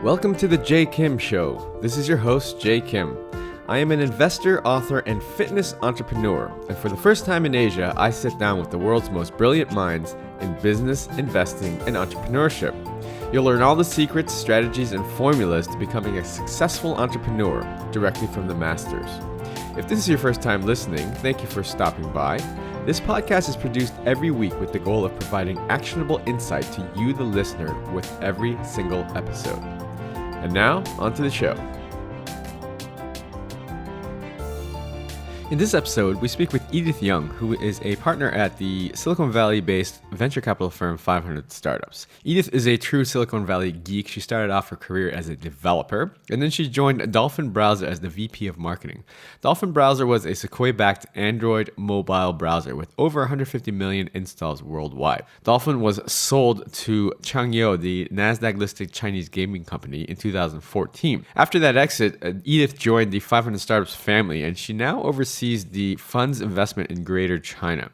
Welcome to the Jay Kim Show. This is your host, Jay Kim. I am an investor, author, and fitness entrepreneur, and for the first time in Asia, I sit down with the world's most brilliant minds in business, investing, and entrepreneurship. You'll learn all the secrets, strategies, and formulas to becoming a successful entrepreneur directly from the masters. If this is your first time listening, thank you for stopping by. This podcast is produced every week with the goal of providing actionable insight to you, the listener, with every single episode. And now, on to the show. In this episode, we speak with Edith Yeung, who is a partner at the Silicon Valley-based venture capital firm 500 Startups. Edith is a true Silicon Valley geek. She started off her career as a developer, and then she joined Dolphin Browser as the VP of Marketing. Dolphin Browser was a Sequoia-backed Android mobile browser with over 150 million installs worldwide. Dolphin was sold to Changyou, the NASDAQ-listed Chinese gaming company, in 2014. After that exit, Edith joined the 500 Startups family, and she now oversees the fund's investment in Greater China.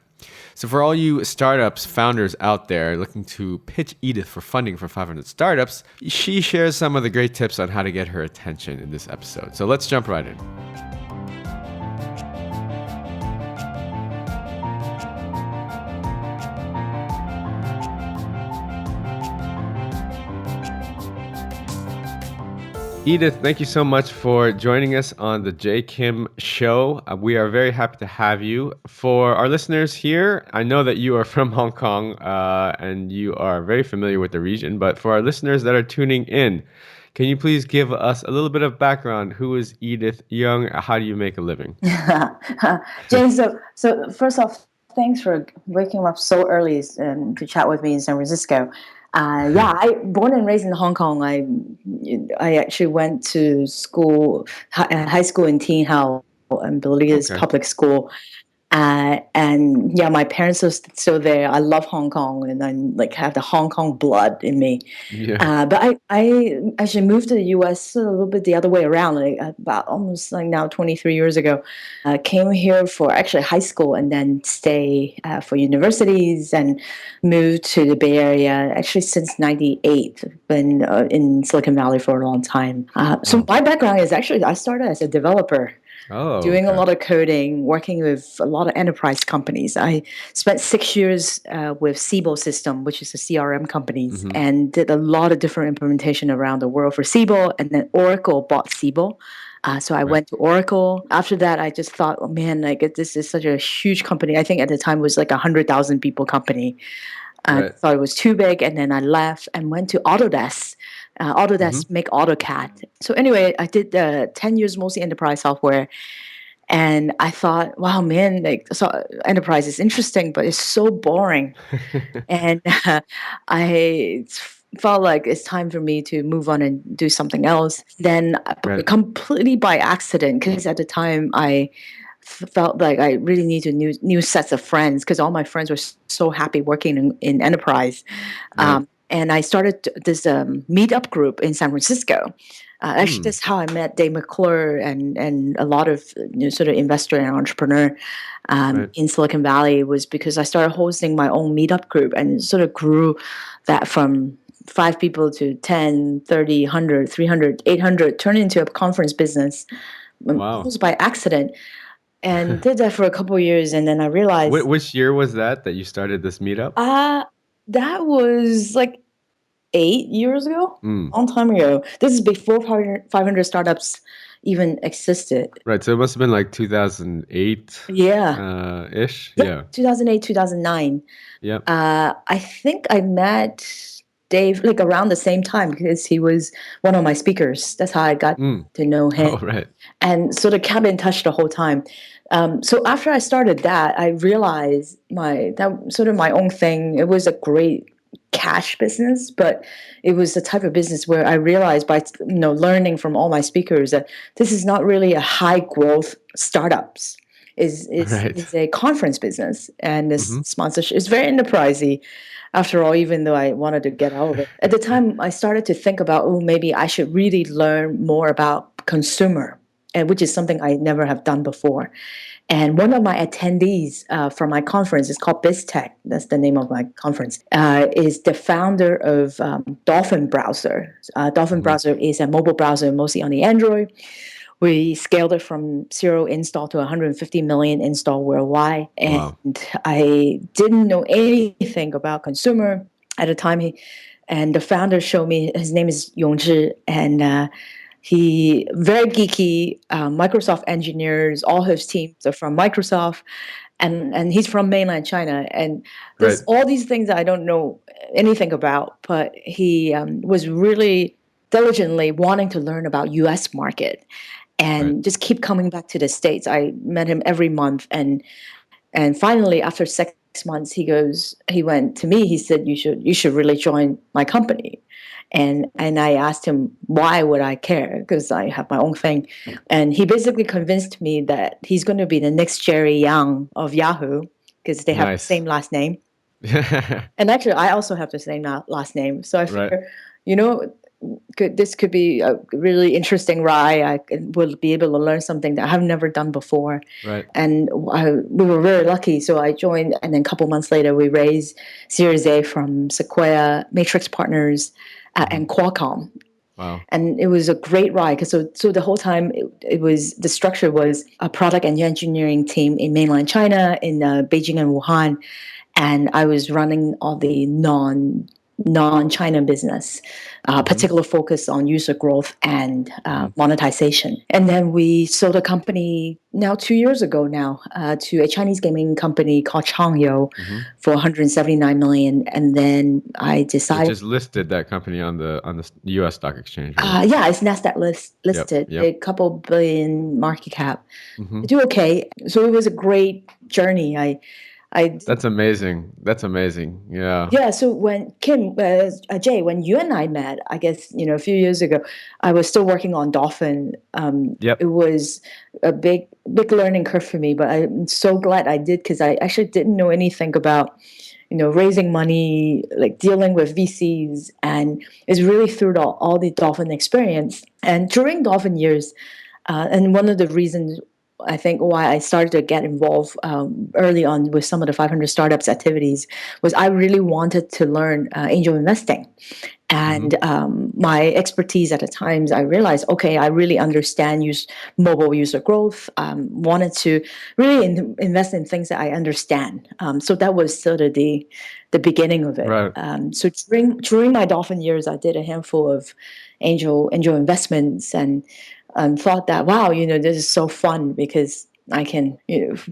So for all you startups founders out there looking to pitch Edith for funding for 500 Startups, she shares some of the great tips on how to get her attention in this episode. So let's jump right in. Edith, thank you so much for joining us on the Jay Kim Show. We are very happy to have you. For our listeners here, I know that you are from Hong Kong and you are very familiar with the region, but for our listeners that are tuning in, can you please give us a little bit of background? Who is Edith Yeung? How do you make a living? Jane, so first off, thanks for waking up so early to chat with me in San Francisco. I born and raised in Hong Kong. I actually went to school, high school in Tin Hau, and believe it's public school. And yeah, my parents are still there. I love Hong Kong, and I have the Hong Kong blood in me. Yeah. But I actually moved to the U.S. a little bit the other way around, about almost now 23 years ago. Came here for actually high school, and then stay for universities, and moved to the Bay Area actually since '98. Been in Silicon Valley for a long time. So my background is actually I started as a developer. Doing a lot of coding, working with a lot of enterprise companies. I spent 6 years with Siebel System, which is a CRM company, and did a lot of different implementation around the world for Siebel. And then Oracle bought Siebel. So I went to Oracle. After that, I just thought, oh man, this is such a huge company. I think at the time it was like 100,000 people company. I thought it was too big. And then I left and went to Autodesk. Autodesk make AutoCAD. So anyway, I did 10 years mostly enterprise software, and I thought, wow, man, enterprise is interesting, but it's so boring. And I felt like it's time for me to move on and do something else. Then completely by accident, because at the time I felt like I really needed new sets of friends, because all my friends were so happy working in enterprise. And I started this meetup group in San Francisco. Actually, that's how I met Dave McClure and a lot of sort of investor and entrepreneur in Silicon Valley, was because I started hosting my own meetup group, and sort of grew that from 5 people to 10, 30, 100, 300, 800, turned into a conference business. Almost by accident. And did that for a couple of years, and then I realized... Which year was that you started this meetup? That was like 8 years ago, long time ago. This is before 500 Startups even existed. Right, so it must have been like 2008 ish. Yeah. 2008, 2009. Yeah. I think I met Dave around the same time, because he was one of my speakers. That's how I got to know him. Oh, right. And sort of kept in touch the whole time. So after I started that, I realized that sort of my own thing. It was a great cash business, but it was the type of business where I realized by learning from all my speakers that this is not really a high growth startups. It's a conference business, and this sponsorship is very enterprisey. After all, even though I wanted to get out of it. At the time, I started to think about, maybe I should really learn more about consumer. which is something I never have done before. And one of my attendees from my conference is called BizTech. That's the name of my conference. Is the founder of Dolphin Browser. Dolphin Browser is a mobile browser, mostly on the Android. We scaled it from 0 install to 150 million install worldwide. And Wow. I didn't know anything about consumer at the time. And the founder showed me, his name is Yongzhi, and he very geeky, Microsoft engineers, all his teams are from Microsoft, and he's from mainland China. And there's Right. all these things I don't know anything about, but he was really diligently wanting to learn about US market Right. and just keep coming back to the States. I met him every month, and finally after 6 months he went to me, he said, you should really join my company. And I asked him, why would I care? Because I have my own thing. And he basically convinced me that he's going to be the next Jerry Yang of Yahoo, because they have the Nice. same last name. And actually, I also have the same last name. So I Right. figure, you know, this could be a really interesting ride. Will be able to learn something that I've never done before. Right. And we were very lucky. So I joined, and then a couple months later, we raised Series A from Sequoia, Matrix Partners, and Qualcomm. Wow. And it was a great ride because so the whole time it was, the structure was a product and engineering team in mainland China, in Beijing and Wuhan, and I was running all the non-China business, particular focus on user growth and monetization. And then we sold a company now 2 years ago now to a Chinese gaming company called Changyou for 179 million. And then I It decided, just listed that company on the U.S. stock exchange, right? yeah, it's Nasdaq listed, Yep. a couple billion market cap. Mm-hmm. I do okay. So it was a great journey. That's amazing. That's amazing. Yeah. Yeah, so when Jay, when you and I met, I guess, a few years ago, I was still working on Dolphin. Yep. It was a big learning curve for me, but I'm so glad I did, because I actually didn't know anything about, raising money, like dealing with VCs, and it's really through all the Dolphin experience. And during Dolphin years, and one of the reasons I think why I started to get involved early on with some of the 500 startups activities was I really wanted to learn angel investing. And my expertise at the times, I realized, okay, I really understand mobile user growth. Wanted to really invest in things that I understand. So that was sort of the beginning of it. Right. So during my Dolphin years, I did a handful of angel investments, and thought that, wow, this is so fun, because I can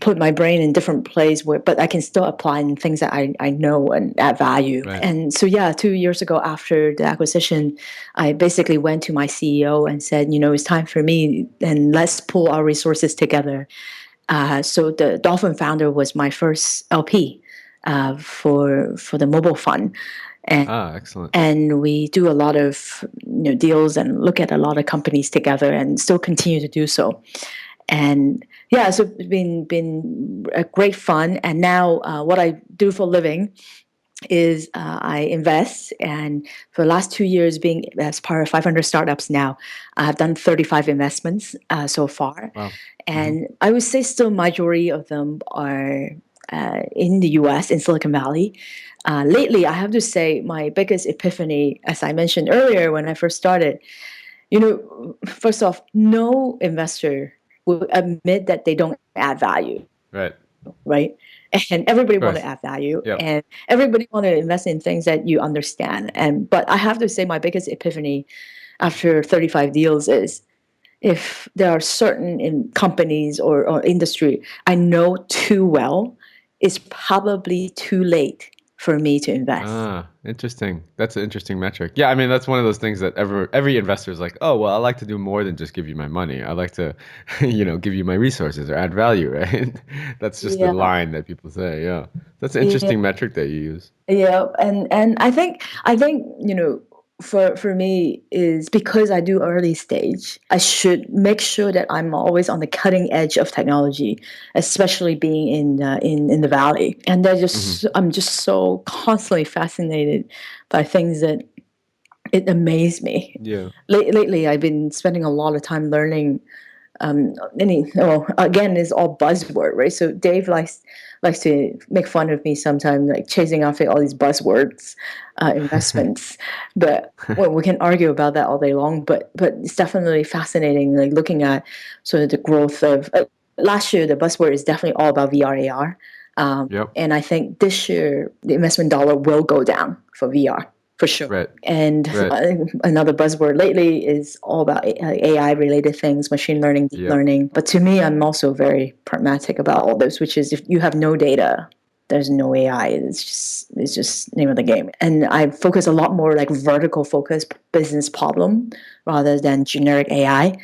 put my brain in different places but I can still apply in things that I know and add value. Right. And so, yeah, 2 years ago after the acquisition, I basically went to my CEO and said, it's time for me, and let's pull our resources together. So the Dolphin founder was my first LP for the mobile fund. Excellent. And we do a lot of deals and look at a lot of companies together, and still continue to do so. And yeah, so it's been a great fun. And now what I do for a living is I invest, and for the last 2 years, being as part of 500 startups now, I have done 35 investments so far. Wow. And I would say still majority of them are in the US, in Silicon Valley. Lately, I have to say, my biggest epiphany, as I mentioned earlier when I first started, first off, no investor will admit that they don't add value, Right. right? And everybody Of want to course. add value, Yep. and everybody want to invest in things that you understand. But I have to say, my biggest epiphany after 35 deals is, if there are certain companies or industry I know too well, it's probably too late for me to invest. Interesting. That's an interesting metric. Yeah, I mean, that's one of those things that every investor is like, oh, well, I like to do more than just give you my money. I like to, give you my resources or add value, right? That's just the Yeah, line that people say. Yeah, that's an yeah, interesting metric that you use. yeah. And I think for me, is because I do early stage, I should make sure that I'm always on the cutting edge of technology, especially being in the valley. And I'm just so constantly fascinated by things that it amazes me. Yeah. Lately, I've been spending a lot of time learning Well, again, it's all buzzword, right? So Dave likes to make fun of me sometimes, like chasing after all these buzzwords, investments. But well, we can argue about that all day long. But it's definitely fascinating, like looking at sort of the growth of. Last year, the buzzword is definitely all about VR AR, Yep. and I think this year the investment dollar will go down for VR for sure. Right. And Right. another buzzword lately is all about AI related things, machine learning, deep Yep. learning. But to me, I'm also very pragmatic about all this, which is if you have no data, there's no AI. It's just name of the game. And I focus a lot more like vertical focus business problem rather than generic AI.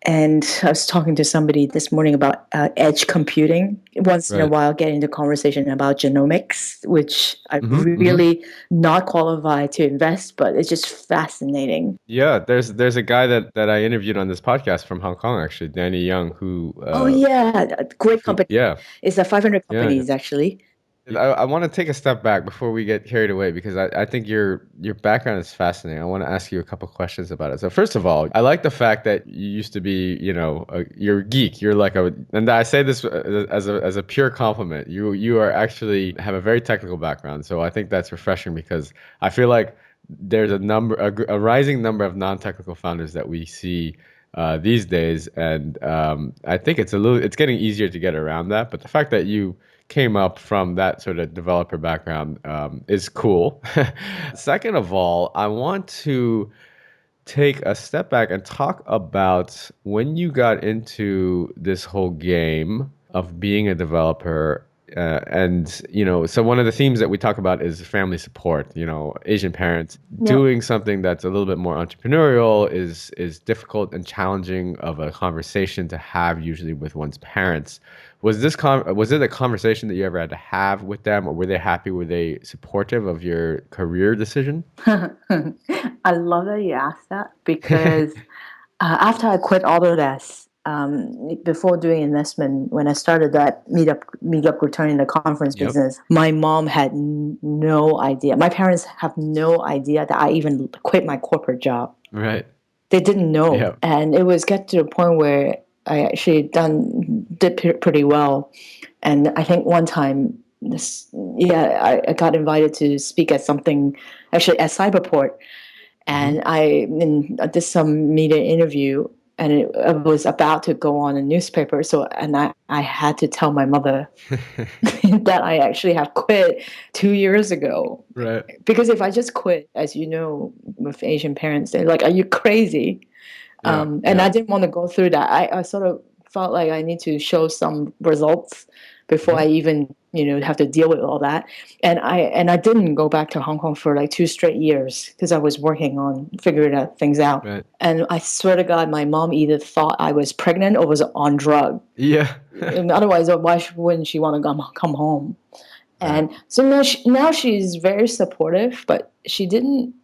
And I was talking to somebody this morning about edge computing. Once in a Right. while, get into conversation about genomics, which I Mm-hmm. really not qualified to invest, but it's just fascinating. Yeah, there's a guy that I interviewed on this podcast from Hong Kong, actually, Danny Young, who Oh yeah, a great company. yeah, It's a 500 yeah. companies actually. I want to take a step back before we get carried away because I think your background is fascinating. I want to ask you a couple questions about it. So first of all, I like the fact that you used to be, you're a geek. You're like and I say this as a pure compliment. You are actually have a very technical background. So I think that's refreshing because I feel like there's a rising number of non-technical founders that we see these days, and I think it's getting easier to get around that. But the fact that you came up from that sort of developer background is cool. Second of all, I want to take a step back and talk about when you got into this whole game of being a developer. And so one of the themes that we talk about is family support. Asian parents Yep. doing something that's a little bit more entrepreneurial is difficult and challenging of a conversation to have usually with one's parents. Was it a conversation that you ever had to have with them, or were they happy? Were they supportive of your career decision? I love that you asked that because after I quit Autodesk, before doing investment, when I started that meetup returning the conference Yep. business, my mom had no idea. My parents have no idea that I even quit my corporate job. Right. They didn't know, Yeah. and it was get to the point where I actually did pretty well. And I think one time, I got invited to speak at something, actually at Cyberport, Hmm. and I did some media interview, and it was about to go on a newspaper. So, and I had to tell my mother that I actually have quit 2 years ago. Right. Because if I just quit, as you know, with Asian parents, they're like, "Are you crazy?" Yeah. And Yeah. I didn't want to go through that. I sort of felt like I need to show some results before Hmm. I even have to deal with all that. And I didn't go back to Hong Kong for like 2 straight years because I was working on figuring things out. Right. And I swear to God, my mom either thought I was pregnant or was on drug. Yeah. And otherwise, why wouldn't she want to come home? Right. And so now she's very supportive, but she didn't.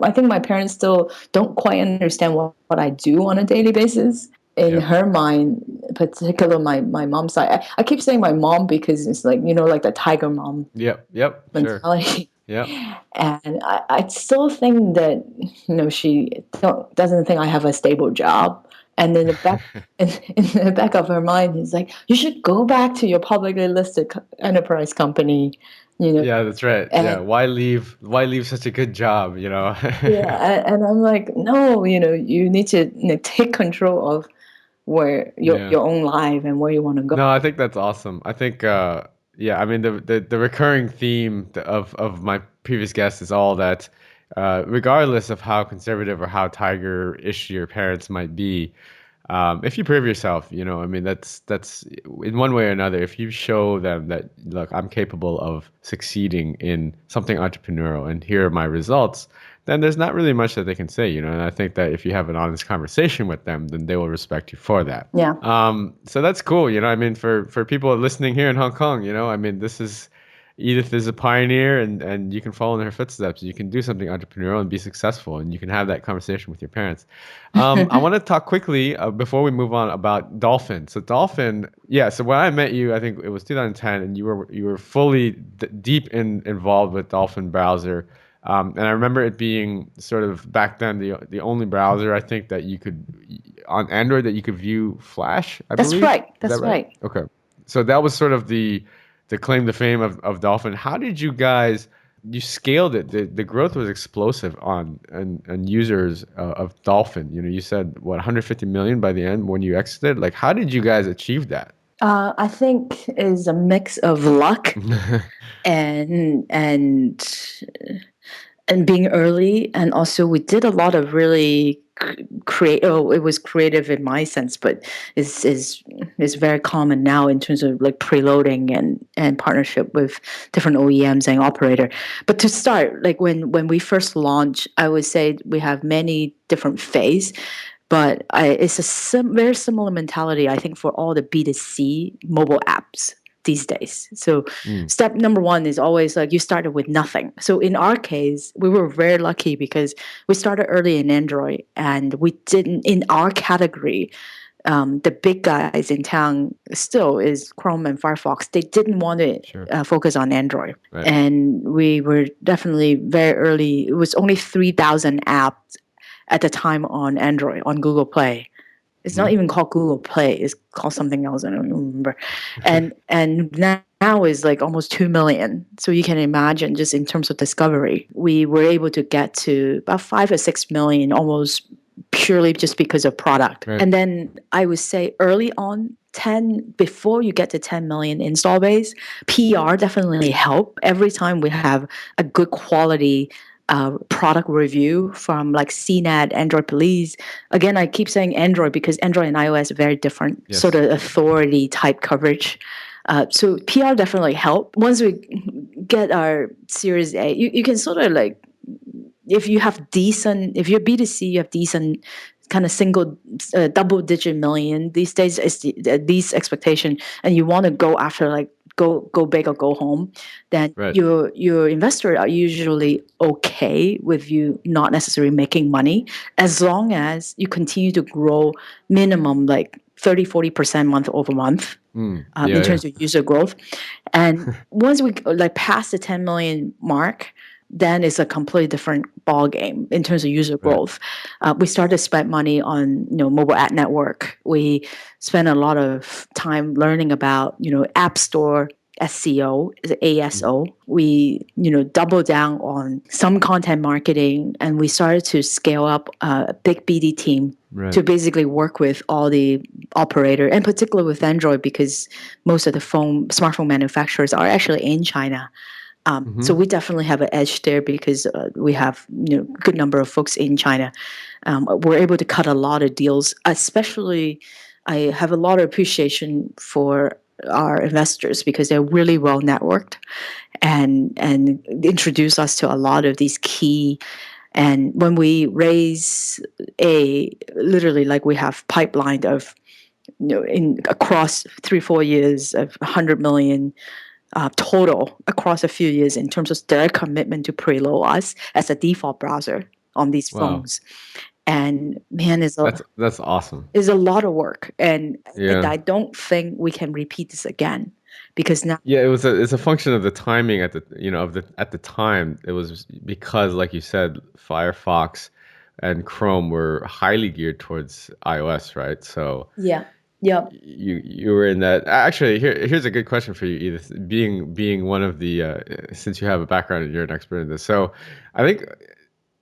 I think my parents still don't quite understand what I do on a daily basis. In Yep. her mind, particularly my mom's side, I keep saying my mom because it's like like the tiger mom Yep. Yep. Sure. mentality. Yep. And I still think that she doesn't think I have a stable job. And in the back in the back of her mind, is like, you should go back to your publicly listed enterprise company, you know. Yeah, that's right. Yeah. And Why leave such a good job, yeah, and I'm like, no, you need to take control of where Yeah. your own life and where you want to go. No, I think that's awesome. I think yeah, I mean the recurring theme of my previous guests is all that regardless of how conservative or how tiger-ish your parents might be, if you prove yourself, I mean that's in one way or another, if you show them that, look, I'm capable of succeeding in something entrepreneurial and here are my results, then there's not really much that they can say, and I think that if you have an honest conversation with them, then they will respect you for that. Yeah. So that's cool, I mean, for people listening here in Hong Kong, I mean, Edith is a pioneer, and you can follow in her footsteps. You can do something entrepreneurial and be successful, and you can have that conversation with your parents. I want to talk quickly before we move on about Dolphin. So Dolphin, yeah. So when I met you, I think it was 2010, and you were fully deep involved with Dolphin Browser. And I remember it being sort of back then the only browser I think that you could on Android that you could view Flash, I That's believe. right. Is that That's right? right. Okay. So that was sort of the claim to fame of Dolphin. How did you guys you scaled it? The growth was explosive on users of Dolphin. You said what 150 million by the end when you exited. Like, how did you guys achieve that? I think is a mix of luck and being early, and also we did a lot of really create. Oh, it was creative in my sense, but is very common now in terms of like preloading and partnership with different OEMs and operator. But to start, like when we first launched, I would say we have many different phase. But it's a very similar mentality, I think, for all the B2C mobile apps these days. So Mm, step number one is always like you started with nothing. So in our case, we were very lucky because we started early in Android, and we didn't in our category. The big guys in town still is Chrome and Firefox. They didn't want to sure. focus on Android, Right. and we were definitely very early. It was only 3,000 apps at the time on Android on Google Play. It's not Mhm. even called Google Play. It's called something else. I don't remember. And now is like almost 2 million. So you can imagine, just in terms of discovery, we were able to get to about 5 or 6 million almost purely just because of product. Right. And then I would say early on, 10 before you get to 10 million install base, PR definitely help. Every time we have a good quality product review from like CNET, Android Police. Again, I keep saying Android because Android and iOS are very different Yes. sort of authority type coverage. So PR definitely help. Once we get our Series A, you can sort of like, if you have decent, if you're B2C, you have decent kind of single, double digit million these days is the least expectation, and you want to go after like go big or go home, then Right. your investors are usually okay with you not necessarily making money as long as you continue to grow minimum like 30-40% month over month Yeah. in Yeah. terms of user growth. And once we like pass the 10 million mark, then it's a completely different ball game in terms of user Right. growth. We started to spend money on mobile ad network. We spent a lot of time learning about app store SEO, ASO. We double down on some content marketing, and we started to scale up a big BD team Right. to basically work with all the operator, and particularly with Android, because most of the smartphone manufacturers are actually in China. So we definitely have an edge there because we have good number of folks in China. We're able to cut a lot of deals, especially I have a lot of appreciation for our investors because they're really well networked and introduce us to a lot of these key. And when we raise literally like we have pipeline of in across 3-4 years of 100 million total across a few years in terms of their commitment to preload us as a default browser on these Wow. phones. And man, That's awesome. is a lot of work, and Yeah. I don't think we can repeat this again because now. Yeah, it's a function of the timing at the time. It was because, like you said, Firefox and Chrome were highly geared towards iOS, right? So Yeah, yeah, you were in that. Actually, here's a good question for you, Edith. Being one of the since you have a background and you're an expert in this, so I think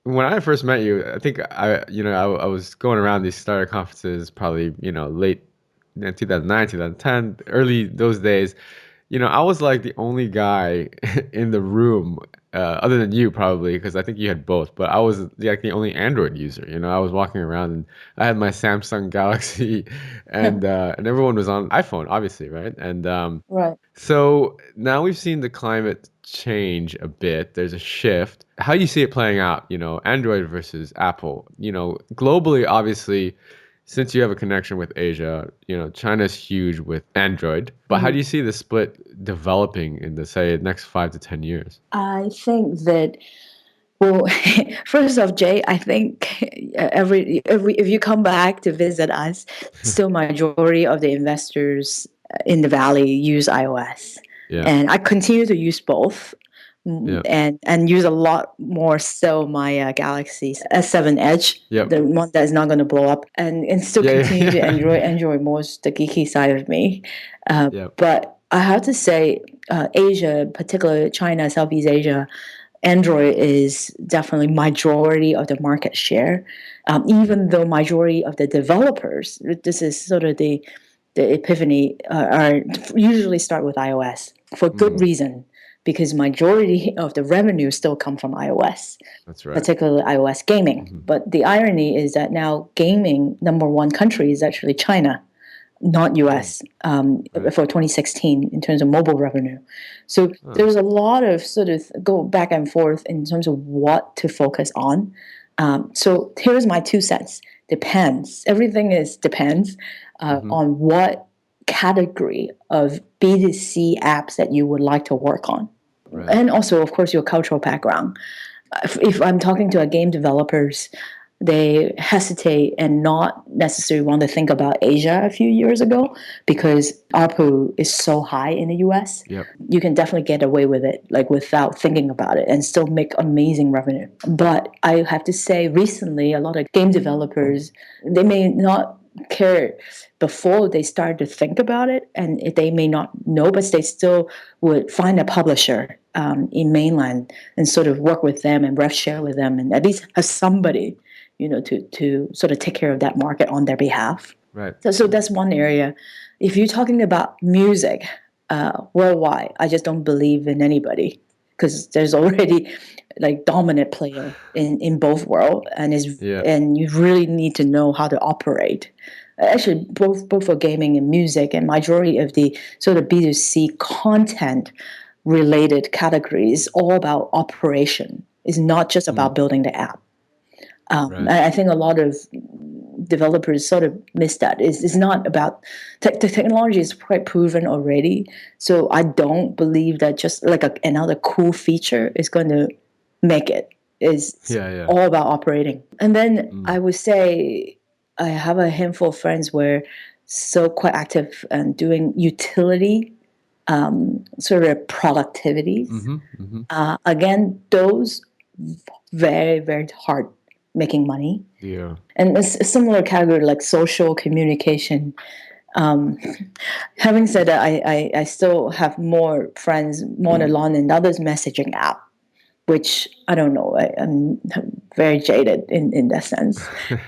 when I first met you, I think I was going around these startup conferences probably late 2009, 2010, early those days. I was like the only guy in the room, other than you probably, because I think you had both. But I was like the only Android user. I was walking around and I had my Samsung Galaxy, and everyone was on iPhone, obviously, right? And right. so now we've seen the climate change a bit. There's a shift. How do you see it playing out? Android versus Apple. Globally, obviously, since you have a connection with Asia, China's huge with Android. But how do you see the split developing in the, say, next 5 to 10 years? I think that, well, first off, Jay, I think every if you come back to visit us, still majority of the investors in the valley use iOS, Yeah. and I continue to use both. Yeah. and use a lot more still my Galaxy S7 Edge, Yep. the one that is not going to blow up, and still Yeah. continue to Yeah. enjoy most the geeky side of me. Yep. But I have to say, Asia, particularly China, Southeast Asia, Android is definitely majority of the market share. Even though majority of the developers, this is sort of the epiphany, are usually start with iOS for good Mm, reason, because majority of the revenue still come from iOS, that's right. particularly iOS gaming. Hmm. But the irony is that now gaming number one country is actually China, not US, Right. for 2016 in terms of mobile revenue. So Oh, there's a lot of sort of go back and forth in terms of what to focus on. So here's my 2 cents. Depends. Everything is depends hmm. on what category of B2C apps that you would like to work on. Right. And also, of course, your cultural background. If I'm talking to a game developers, they hesitate and not necessarily want to think about Asia a few years ago because ARPU is so high in the US. Yep. You can definitely get away with it, like without thinking about it, and still make amazing revenue. But I have to say, recently, a lot of game developers, they may not care before they start to think about it, and they may not know, but they still would find a publisher in mainland and sort of work with them and rev share with them, and at least have somebody, to sort of take care of that market on their behalf. Right. So that's one area. If you're talking about music worldwide, I just don't believe in anybody because there's already like dominant player in both world, Yeah. and you really need to know how to operate. Actually, both for gaming and music, and majority of the sort of B2C content related categories all about operation. It's not just Mm, about building the app. right. I think a lot of developers sort of miss that. It's not about the technology is quite proven already. So I don't believe that just like another cool feature is going to make it. It's Yeah. Yeah. all about operating. And then I Mm, would say I have a handful of friends where so quite active and doing utility sort of productivities. hmm. Hmm. Again, those very, very hard making money. Yeah. And it's a similar category like social communication. Um, Having said that, I still have more friends, more than Lon and others messaging app, which I don't know. I'm very jaded in that sense.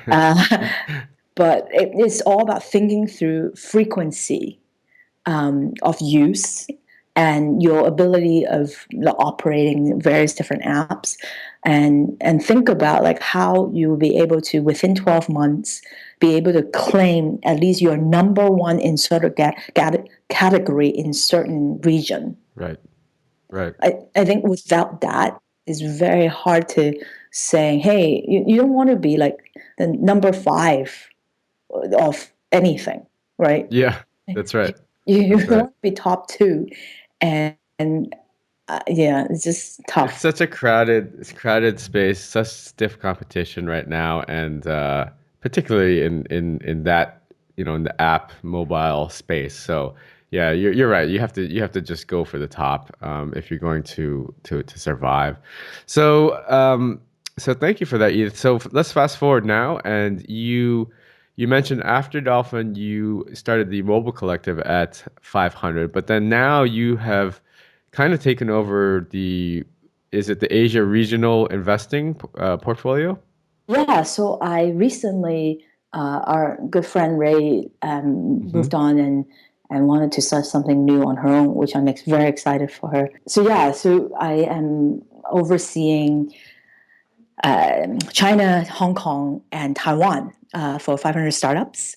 Uh, but it's all about thinking through frequency of use and your ability of operating various different apps, and think about like how you will be able to within 12 months be able to claim at least your number one in sort of category in certain region. Right. Right. I think without that it's very hard to say, hey, you don't want to be like the number five of anything, right? Yeah. That's right. You That's right. want to be top two, and yeah, it's just It's tough. such a crowded space, such stiff competition right now, and particularly in that in the app mobile space. So yeah, you're right. You have to just go for the top if you're going to survive. So so thank you for that, Edith. So let's fast forward now, and you mentioned after Dolphin, you started the mobile collective at 500, but then now you have kind of taken over is it the Asia regional investing portfolio? Yeah, so I recently, our good friend Ray Hmm. moved on and wanted to start something new on her own, which I'm very excited for her. So yeah, so I am overseeing China, Hong Kong, and Taiwan for 500 startups.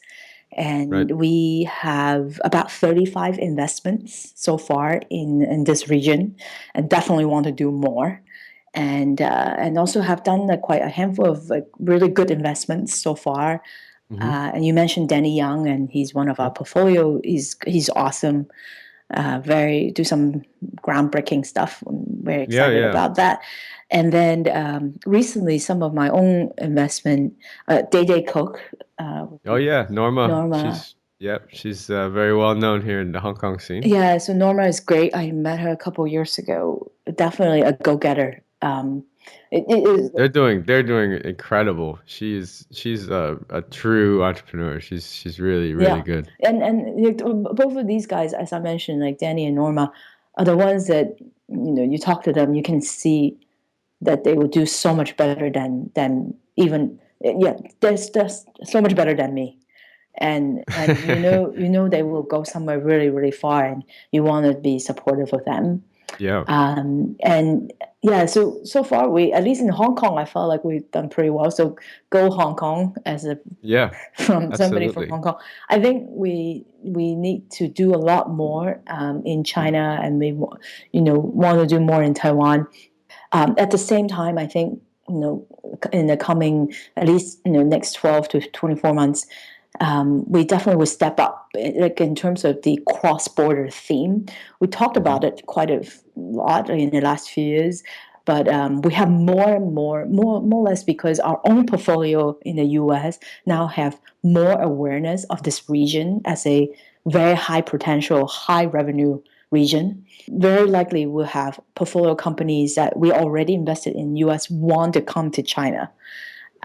Right. And we have about 35 investments so far in this region, and definitely want to do more. And also have done quite a handful of really good investments so far. Hmm. And you mentioned Danny Young, and he's one of our Yep. portfolio. He's awesome. Very do some groundbreaking stuff. I'm very Yeah, excited yeah. about that. And then recently, some of my own investment, Day Day Cook, Oh yeah, Norma. Norma, She's Yep, she's very well known here in the Hong Kong scene. Yeah, so Norma is great. I met her a couple years ago. Definitely a go-getter. It is, They're doing incredible. She's a true entrepreneur. She's really really yeah, good. and both of these guys, as I mentioned, like Danny and Norma, are the ones that you talk to them, you can see that they will do so much better than even yeah. There's so much better than me, and they will go somewhere really really far, and you want to be supportive of them. Yeah, And yeah, so far we, at least in Hong Kong, I felt like we've done pretty well. So go Hong Kong, as a yeah, from somebody from absolutely. Hong Kong. I think we need to do a lot more in China, and we want to do more in Taiwan. At the same time, I think in the coming, at least next 12 to 24 months, we definitely will step up, like in terms of the cross-border theme. We talked Hmm. about it quite a lot in the last few years, but we have more and more or less, because our own portfolio in the US now have more awareness of this region as a very high potential, high revenue region. Very likely we'll have portfolio companies that we already invested in US want to come to China,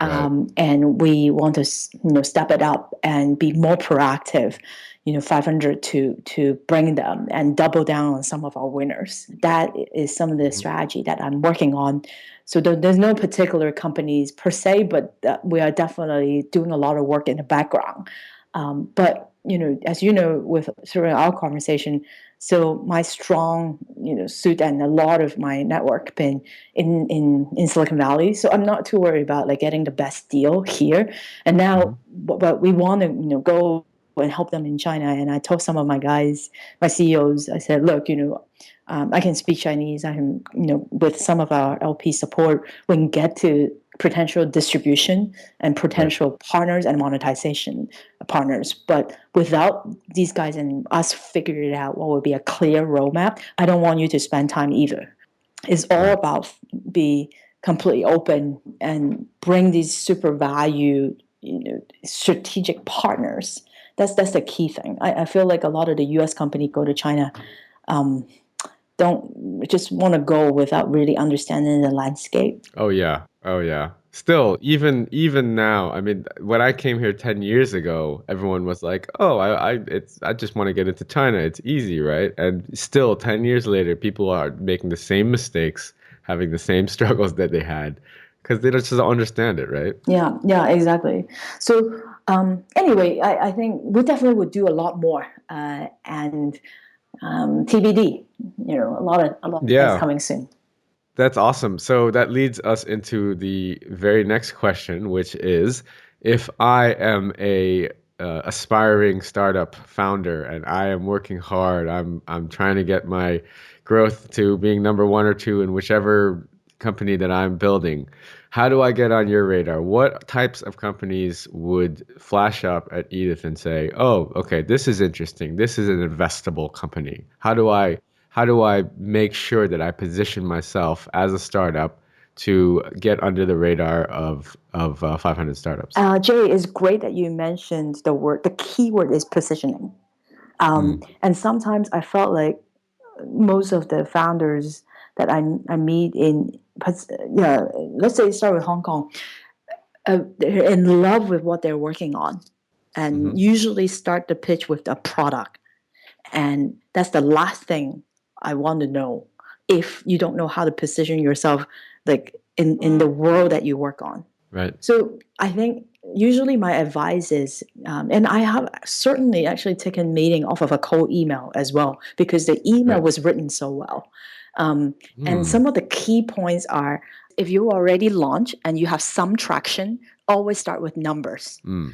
Right. and we want to step it up and be more proactive, 500 to bring them and double down on some of our winners. That is some of the Mhm. strategy that I'm working on. So there's no particular companies per se, but we are definitely doing a lot of work in the background. But as with through our conversation, so my strong suit and a lot of my network been in Silicon Valley. So I'm not too worried about like getting the best deal here. And now, Mhm. but we want to go and help them in China. And I told some of my guys, my CEOs, I said, look, I can speak Chinese. I can, with some of our LP support, we can get to potential distribution and Right. potential partners and monetization partners. But without these guys and us figuring it out, what would be a clear roadmap, I don't want you to spend time either. It's all Right. about be completely open and bring these super value, strategic partners. That's the key thing. I feel like a lot of the U.S. company go to China, um, don't just want to go without really understanding the landscape. Oh yeah. Oh yeah. Still, even now, I mean, when I came here 10 years ago, everyone was like, "Oh, I just want to get into China. It's easy, right?" And still, 10 years later, people are making the same mistakes, having the same struggles that they had, because they just don't understand it, right? Yeah, yeah, exactly. So anyway, I think we definitely would do a lot more, and TBD. A lot of things Yeah. coming soon. That's awesome. So that leads us into the very next question, which is if I am a aspiring startup founder and I am working hard, I'm trying to get my growth to being number one or two in whichever company that I'm building. How do I get on your radar? What types of companies would flash up at Edith and say, "Oh, okay, this is interesting. This is an investable company." How do I make sure that I position myself as a startup to get under the radar of 500 startups? Jay, it's great that you mentioned the word. The key word is positioning. Mm, And sometimes I felt like most of the founders that I meet yeah, let's say start with Hong Kong, they're in love with what they're working on, hmm. and usually start the pitch with a product. And that's the last thing I want to know if you don't know how to position yourself, like in the world that you work on. Right. So I think usually my advice is, and I have certainly actually taken meeting off of a cold email as well because the email Right. was written so well. And Hmm. some of the key points are, if you already launch and you have some traction, always start with numbers. Mm.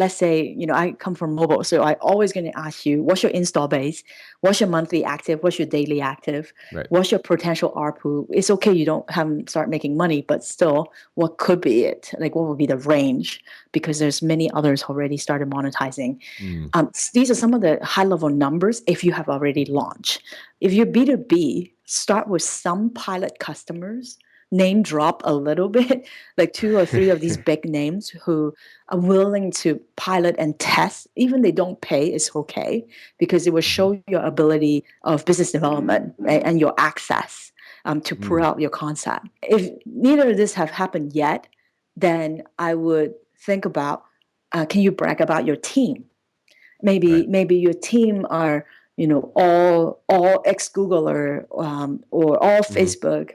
Let's say, I come from mobile, so I always going to ask you, what's your install base? What's your monthly active? What's your daily active? Right. What's your potential ARPU? It's okay you don't haven't start making money, but still, what could be it? Like, what would be the range? Because there's many others already started monetizing. Mm. These are some of the high level numbers if you have already launched. If you're B2B, start with some pilot customers, name drop a little bit, like 2 or 3 of these big names who are willing to pilot and test. Even they don't pay, it's okay, because it will show your ability of business development, right, and your access to prove out your concept. If neither of this have happened yet, then I would think about, can you brag about your team? Maybe your team are, all ex Googler, or all Facebook,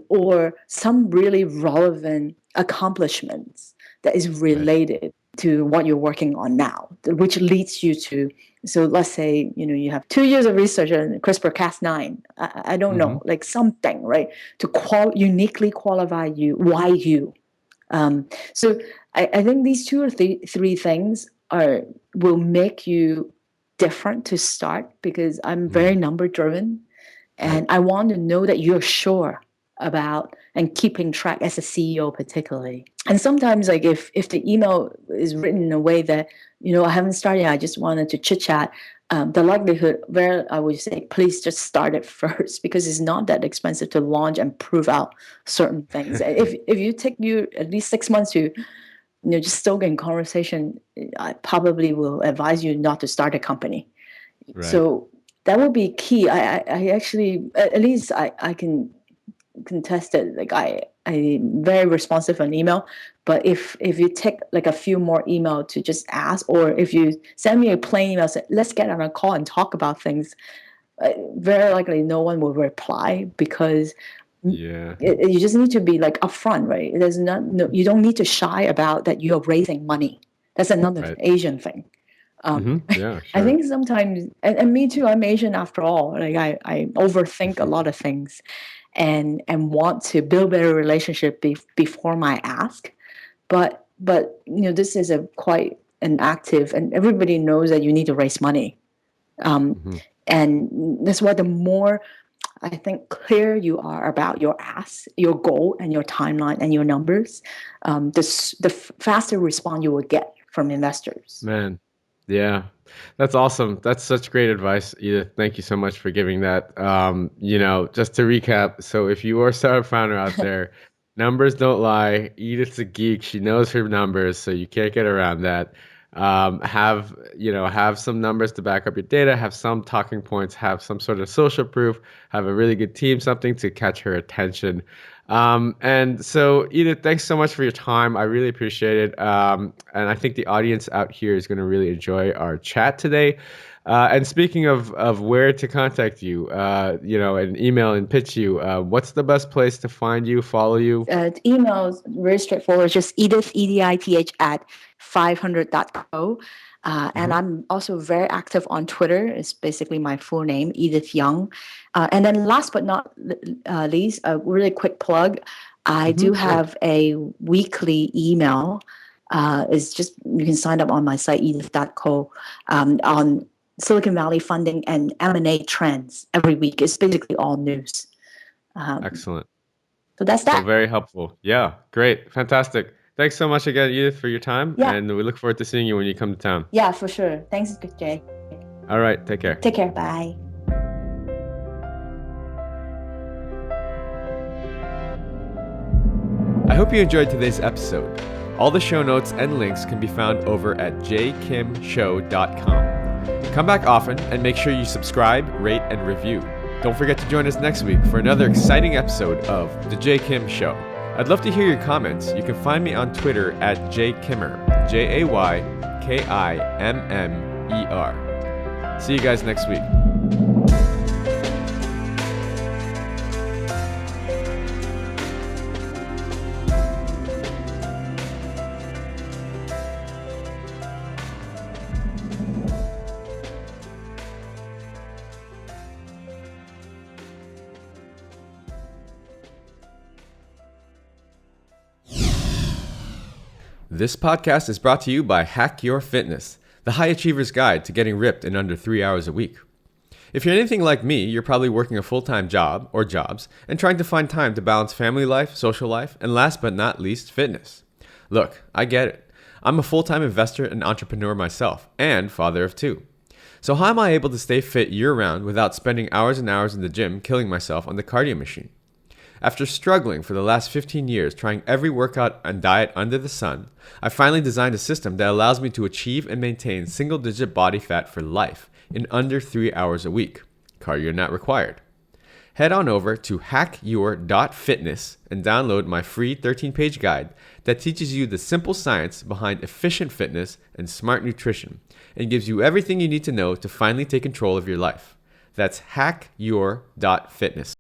or some really relevant accomplishments that is related to what you're working on now, which leads you to. So let's say you have 2 years of research on CRISPR-Cas9. I don't know, like something, right, to uniquely qualify you. Why you? So I think these 2 or 3 things will make you different to start, because I'm very number driven, and I want to know that you're sure about and keeping track as a CEO particularly. And sometimes, like if the email is written in a way that I haven't started, I just wanted to chit chat. The likelihood where I would say, please just start it first, because it's not that expensive to launch and prove out certain things. If you take you at least 6 months to just still in conversation, I probably will advise you not to start a company. Right. So that will be key. I actually, at least I can contest it. Like I'm very responsive on email, but if you take like a few more email to just ask, or if you send me a plain email, say, let's get on a call and talk about things, very likely no one will reply, because you just need to be like upfront, right? You don't need to shy about that you're raising money. That's another Asian thing. Sure. I think sometimes, and me too, I'm Asian after all. Like I overthink a lot of things, and want to build better relationship before my ask. But this is quite an active, and everybody knows that you need to raise money. And that's why the more I think clear you are about your ask, your goal, and your timeline and your numbers, the faster response you will get from investors. Man, yeah, that's awesome. That's such great advice, Edith. Thank you so much for giving that. Just to recap, so if you are a startup founder out there, numbers don't lie. Edith's a geek. She knows her numbers, so you can't get around that. Have some numbers to back up your data, have some talking points, have some sort of social proof, have a really good team, something to catch her attention. And so, Edith, thanks so much for your time. I really appreciate it. And I think the audience out here is going to really enjoy our chat today. And speaking of where to contact you, and email and pitch you, what's the best place to find you, follow you? Email is very straightforward. Just Edith, EDITH at 500.co. And I'm also very active on Twitter. It's basically my full name, Edith Yeung. And then last but not least, a really quick plug. I do have a weekly email. It's just, you can sign up on my site, edith.co, on Silicon Valley funding and M&A trends every week. It's basically all news. Excellent. So that's that. So very helpful. Yeah, great. Fantastic. Thanks so much again, Edith, for your time. Yeah. And we look forward to seeing you when you come to town. Yeah, for sure. Thanks, Jay. All right. Take care. Take care. Bye. I hope you enjoyed today's episode. All the show notes and links can be found over at jkimshow.com. Come back often and make sure you subscribe, rate, and review. Don't forget to join us next week for another exciting episode of The Jay Kim Show. I'd love to hear your comments. You can find me on Twitter at jaykimmer, JAYKIMMER. See you guys next week. This podcast is brought to you by Hack Your Fitness, the high achiever's guide to getting ripped in under 3 hours a week. If you're anything like me, you're probably working a full-time job or jobs and trying to find time to balance family life, social life, and last but not least, fitness. Look, I get it. I'm a full-time investor and entrepreneur myself, and father of 2. So how am I able to stay fit year-round without spending hours and hours in the gym killing myself on the cardio machine? After struggling for the last 15 years trying every workout and diet under the sun, I finally designed a system that allows me to achieve and maintain single-digit body fat for life in under 3 hours a week. Cardio not required. Head on over to hackyour.fitness and download my free 13-page guide that teaches you the simple science behind efficient fitness and smart nutrition and gives you everything you need to know to finally take control of your life. That's hackyour.fitness.